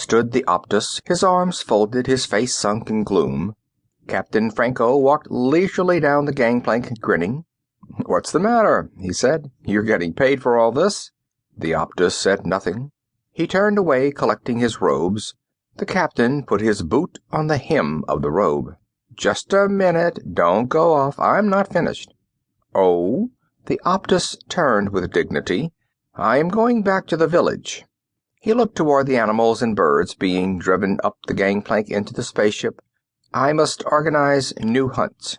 stood the Optus, his arms folded, his face sunk in gloom. Captain Franco walked leisurely down the gangplank, grinning. "What's the matter?" he said. "You're getting paid for all this?" The Optus said nothing. He turned away, collecting his robes. The captain put his boot on the hem of the robe. "Just a minute. Don't go off. I'm not finished." "Oh?" The Optus turned with dignity. "I am going back to the village." He looked toward the animals and birds being driven up the gangplank into the spaceship. "I must organize new hunts."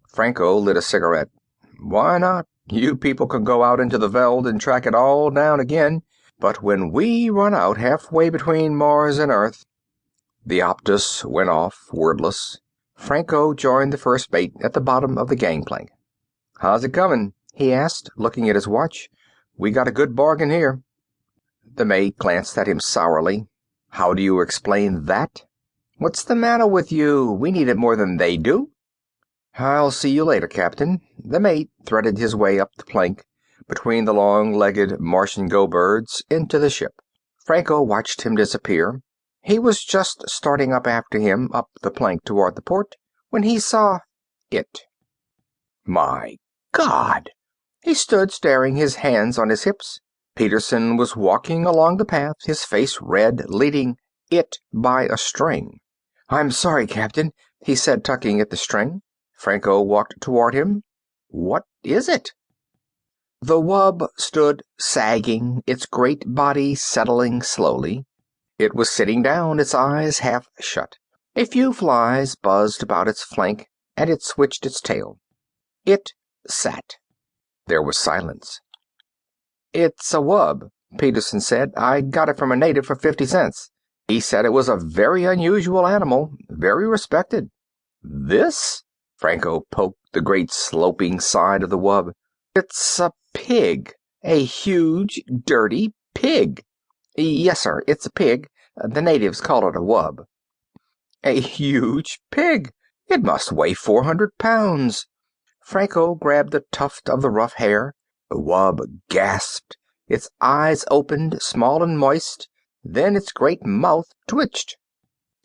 Franco lit a cigarette. "Why not? You people can go out into the veld and track it all down again. But when we run out halfway between Mars and Earth—" The Optus went off, wordless. Franco joined the first mate at the bottom of the gangplank. "How's it coming?" he asked, looking at his watch. "We got a good bargain here." The mate glanced at him sourly. "How do you explain that?" "What's the matter with you? We need it more than they do." "I'll see you later, Captain." The mate threaded his way up the plank, between the long-legged Martian go-birds, into the ship. Franco watched him disappear. He was just starting up after him, up the plank toward the port, when he saw it. My God! He stood staring, his hands on his hips. Peterson was walking along the path, his face red, leading it by a string. "I'm sorry, Captain," he said, tugging at the string. Franco walked toward him. "What is it?" The wub stood sagging, its great body settling slowly. It was sitting down, its eyes half shut. A few flies buzzed about its flank, and it switched its tail. It sat. There was silence. "It's a wub," Peterson said. "I got it from a native for 50 cents. He said it was a very unusual animal, very respected." "This?" Franco poked the great sloping side of the wub. "It's a pig. A huge, dirty pig." "Yes, sir, it's a pig. The natives call it a wub." "A huge pig. It must weigh 400 pounds." Franco grabbed a tuft of the rough hair. The wub gasped. Its eyes opened, small and moist. Then its great mouth twitched.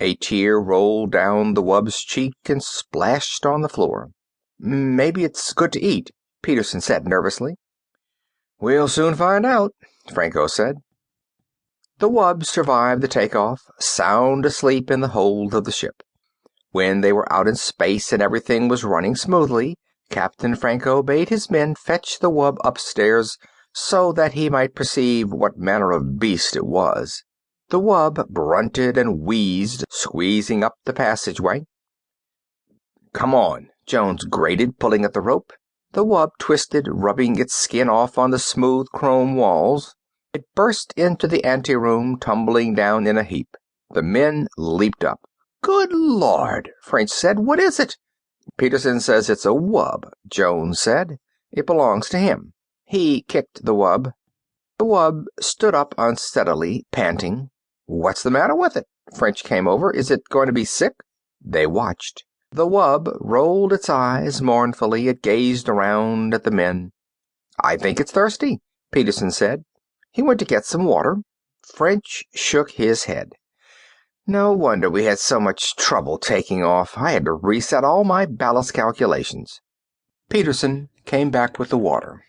A tear rolled down the wub's cheek and splashed on the floor. "Maybe it's good to eat," Peterson said nervously. "We'll soon find out," Franco said. The wub survived the takeoff, sound asleep in the hold of the ship. When they were out in space and everything was running smoothly, Captain Franco bade his men fetch the wub upstairs so that he might perceive what manner of beast it was. The wub grunted and wheezed, squeezing up the passageway. "Come on," Jones grated, pulling at the rope. The wub twisted, rubbing its skin off on the smooth chrome walls. It burst into the anteroom, tumbling down in a heap. The men leaped up. "Good Lord," French said. "What is it?" "Peterson says it's a wub," Jones said. "It belongs to him." He kicked the wub. The wub stood up unsteadily, panting. "What's the matter with it?" French came over. "Is it going to be sick?" They watched. The wub rolled its eyes mournfully. It gazed around at the men. "I think it's thirsty," Peterson said. He went to get some water. French shook his head. "No wonder we had so much trouble taking off. I had to reset all my ballast calculations." Peterson came back with the water.